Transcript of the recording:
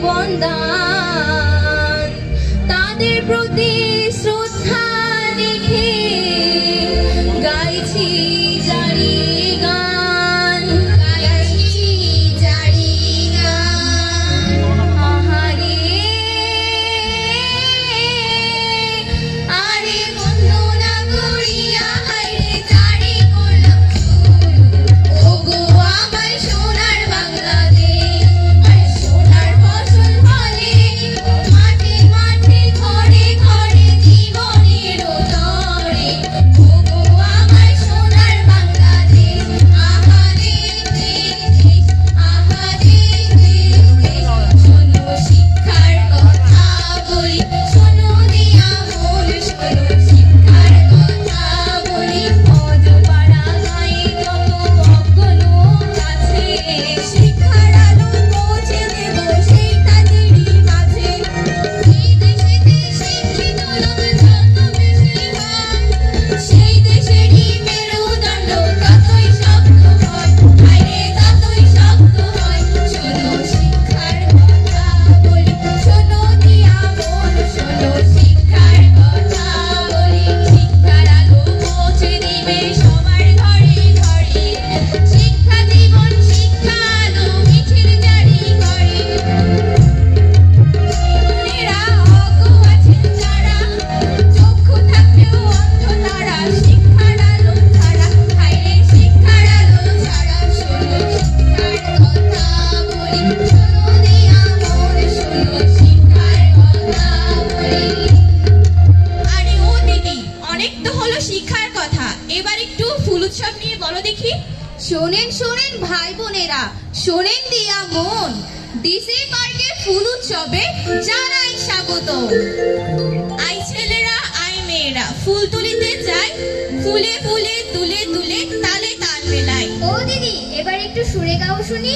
বন্দান তাদের প্রতি শ্রদ্ধা রেখে গাইছি জারি গান গাইছি জারি গান আহারে আরে বন্দনা করিয়া হায়রে জারি করলাম ওগো আমার সোনার বাংলাদেশ আর সোনার ফসল ফলে মাঠে মাঠে ঘরে ঘরে জীবনের তরে ওগো আমার সোনার বাংলাদেশ আহারে দেশ আহারে দেশ শোনো শিক্ষার কথা বলি শোনো দিয়া মন শোনো শিক্ষার কথা বলি অজপাড়া গায়ে যত অজ্ঞ লোক আছে শিক্ষার আলো পৌঁছে দেব সেই তাদেরই মাঝে এই দেশেতে শিক্ষিত লোক যত বেশি হয় সেই দেশেরই মেরুদণ্ড ততই শক্ত হয় হায়রে ততই শক্ত হয় শোনো শিক্ষার কথা বলি শোনো দিয়া মন শোনো শিক্ষার কথা বলি শিক্ষার আলো পৌঁছে দিবে সবার ঘরে ঘরে শিক্ষা জীবন শিক্ষা আলো মিছিল জারি করে বোনেরা অজ্ঞ আছেন যারা চক্ষু থাকলেও অন্ধ তারা শিক্ষার আলো ছাড়া হায়রে শিক্ষার আলো ছাড়া শোনো শিক্ষার কথা বলি শোনো দিয়া মন শোনো শিক্ষার কথা বলি আরে ও দিদি অনেক তো হলো শিক্ষার কথা এবার একটু ফুল উৎসব নিয়ে বলো দেখি শোনেন শোনেন ভাই বোনেরা শোনেন দিয়া মন ডিসি পার্কের ফুল উৎসবে জানাই স্বাগত আই ছেলেরা আই মেয়েরা ফুল তুলিতে যাই ফুলে ফুলে তুলে তুলে তালে তাল মেলাই ও দিদি এবার একটু সুরে গাও শুনি